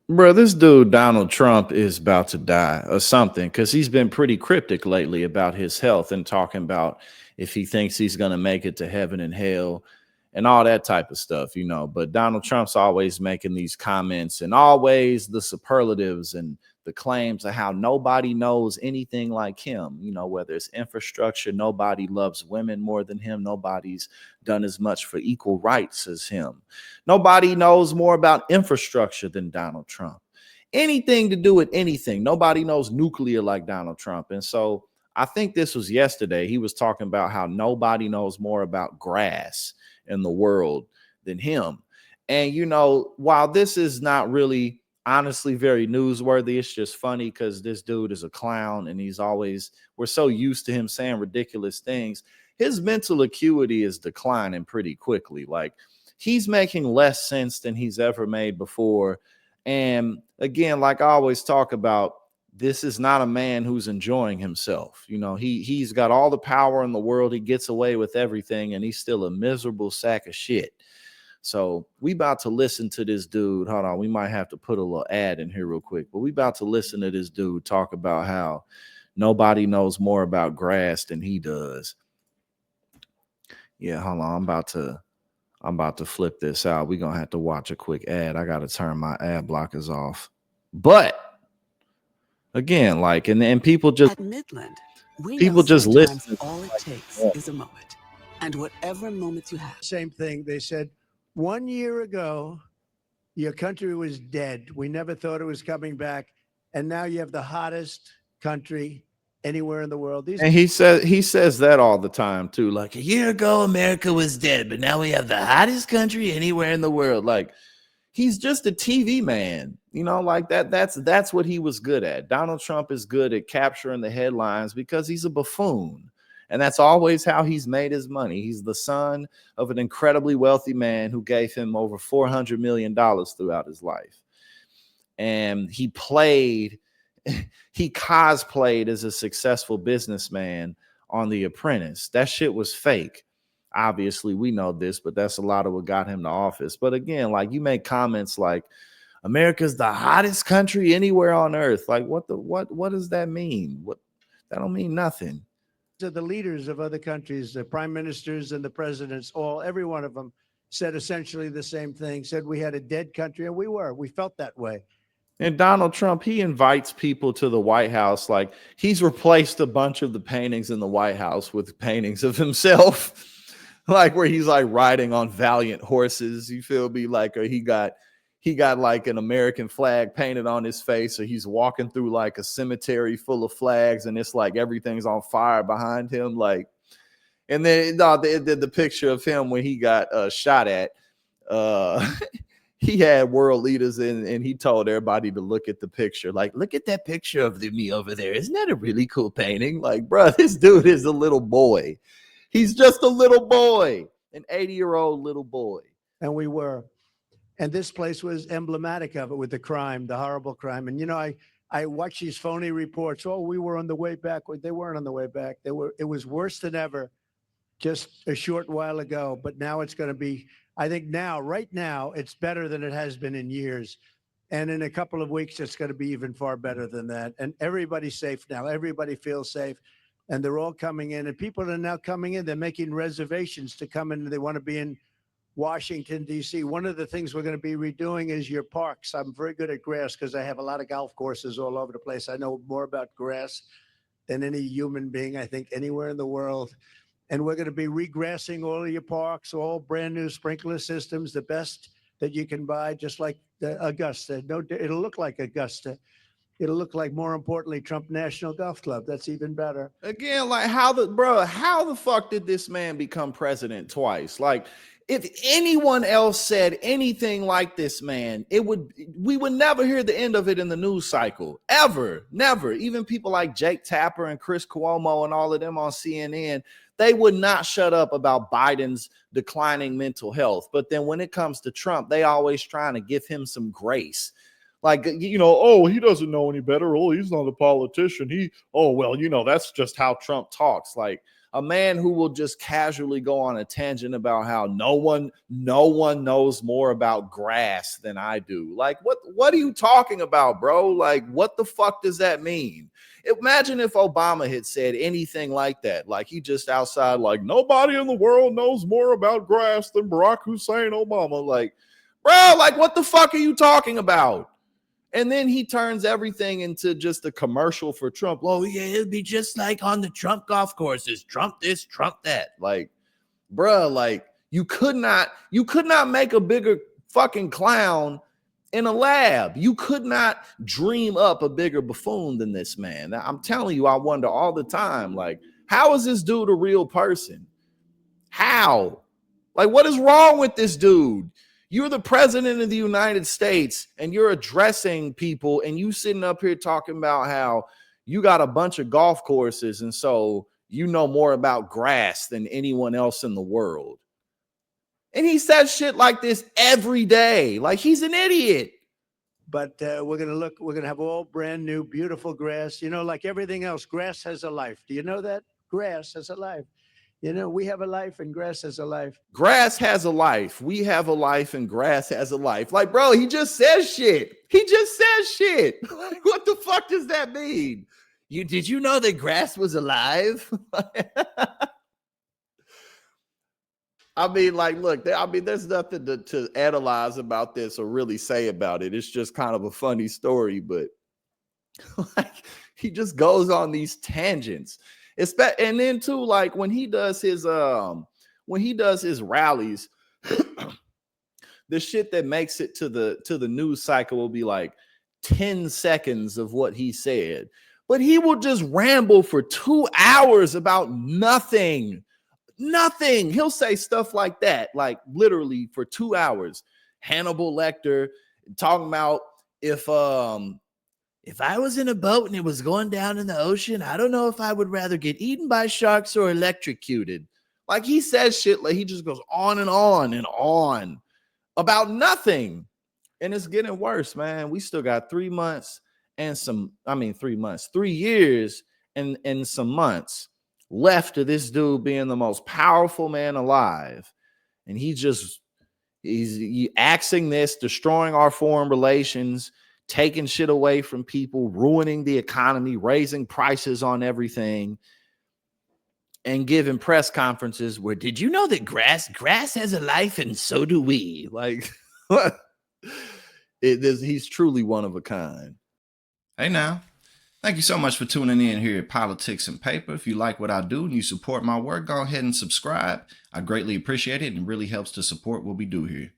Bro, this dude Donald Trump is about to die or something because he's been pretty cryptic lately about his health and talking about if he thinks he's going to make it to heaven and hell and all that type of stuff. But Donald Trump's always making these comments and always the superlatives and the claims of how nobody knows anything like him, whether it's infrastructure, nobody loves women more than him, nobody's done as much for equal rights as him. Nobody knows more about infrastructure than Donald Trump. Anything to do with anything. Nobody knows nuclear like Donald Trump. And so I think this was yesterday. He was talking about how nobody knows more about grass in the world than him. And while this is not really honestly very newsworthy, it's just funny because this dude is a clown and we're so used to him saying ridiculous things. His mental acuity is declining pretty quickly. Like, he's making less sense than he's ever made before. And again, like I always talk about, this is not a man who's enjoying himself. He's got all the power in the world. He gets away with everything, and he's still a miserable sack of shit. So we about to listen to this dude. Hold on, we might have to put a little ad in here real quick, but we about to listen to this dude talk about how nobody knows more about grass than he does. Yeah, hold on. I'm about to flip this out. We're gonna have to watch a quick ad. I gotta turn my ad blockers off. But again, like, and people just At Midland, we know people just sometimes listen. all it takes is a moment. And whatever moment you have. Same thing. They said 1 year ago, your country was dead. We never thought it was coming back. And now you have the hottest country anywhere in the world. And he says that all the time too. Like, a year ago, America was dead, but now we have the hottest country anywhere in the world. Like, he's just a TV man, like that. That's what he was good at. Donald Trump is good at capturing the headlines because he's a buffoon. And that's always how he's made his money. He's the son of an incredibly wealthy man who gave him over $400 million throughout his life. And he cosplayed as a successful businessman on The Apprentice. That shit was fake. Obviously, we know this, but that's a lot of what got him to office. But again, like, you make comments like America's the hottest country anywhere on earth. Like, what does that mean? That don't mean nothing. To the leaders of other countries, the prime ministers and the presidents, every one of them said essentially the same thing, said we had a dead country, and we felt that way. And Donald Trump, he invites people to the White House. Like, he's replaced a bunch of the paintings in the White House with paintings of himself. Like, where he's like riding on valiant horses, you feel me? Like, or he got like an American flag painted on his face, or he's walking through like a cemetery full of flags and it's like everything's on fire behind him. Like, and then the picture of him when he got shot at, he had world leaders in, and he told everybody to look at the picture. Like, look at that picture of me over there. Isn't that a really cool painting? Like, bro, this dude is a little boy. He's just a little boy, an 80-year-old little boy. And we were. And this place was emblematic of it with the crime, the horrible crime. And, I watched these phony reports. Oh, we were on the way back. They weren't on the way back. It was worse than ever just a short while ago. But now it's going to be, I think right now, it's better than it has been in years. And in a couple of weeks, it's going to be even far better than that. And everybody's safe now. Everybody feels safe. And they're all coming in. And people are now coming in. They're making reservations to come in. They want to be in Washington, D.C. One of the things we're going to be redoing is your parks. I'm very good at grass because I have a lot of golf courses all over the place. I know more about grass than any human being, I think, anywhere in the world. And we're going to be regrassing all of your parks, all brand new sprinkler systems, the best that you can buy, just like the Augusta. No, it'll look like Augusta. It'll look like, more importantly, Trump National Golf Club. That's even better. Again, like, how the fuck did this man become president twice? Like, if anyone else said anything like this, man, we would never hear the end of it in the news cycle. Ever. Never. Even people like Jake Tapper and Chris Cuomo and all of them on CNN, they would not shut up about Biden's declining mental health. But then when it comes to Trump, they always trying to give him some grace. Like, oh, he doesn't know any better. Oh, he's not a politician. Well, that's just how Trump talks. Like, a man who will just casually go on a tangent about how no one knows more about grass than I do. Like, what are you talking about, bro? Like, what the fuck does that mean? Imagine if Obama had said anything like that. Like, he just outside, like, nobody in the world knows more about grass than Barack Hussein Obama. Like, bro, like, what the fuck are you talking about? And then he turns everything into just a commercial for Trump. Oh, yeah, it'll be just like on the Trump golf courses. Trump this, Trump that. Like, bruh, like, you could not make a bigger fucking clown in a lab. You could not dream up a bigger buffoon than this man. Now, I'm telling you, I wonder all the time, like, how is this dude a real person? How? Like, what is wrong with this dude? You're the president of the United States and you're addressing people and you sitting up here talking about how you got a bunch of golf courses and so you know more about grass than anyone else in the world. And he says shit like this every day. Like, he's an idiot. But we're going to have all brand new, beautiful grass. You know, like everything else, grass has a life. Do you know that? Grass has a life. You know, we have a life and grass has a life. Grass has a life. We have a life and grass has a life. Like, bro, he just says shit. He just says shit. Like, what the fuck does that mean? Did you know that grass was alive? I mean, like, look, there's nothing to analyze about this or really say about it. It's just kind of a funny story, but like, he just goes on these tangents. And then too, like when he does his rallies, the shit that makes it to the news cycle will be like 10 seconds of what he said. But he will just ramble for 2 hours about nothing. Nothing. He'll say stuff like that, like literally for 2 hours. Hannibal Lecter talking about if I was in a boat and it was going down in the ocean, I don't know if I would rather get eaten by sharks or electrocuted. Like, he says shit like he just goes on and on about nothing. And it's getting worse, man. We still got 3 months and 3 years and some months left of this dude being the most powerful man alive. And he's axing this, destroying our foreign relations, taking shit away from people, ruining the economy, raising prices on everything, and giving press conferences where, did you know that grass has a life and so do we? Like, he's truly one of a kind. Hey now, thank you so much for tuning in here at Politics and Paper. If you like what I do and you support my work, go ahead and subscribe. I greatly appreciate it and really helps to support what we do here.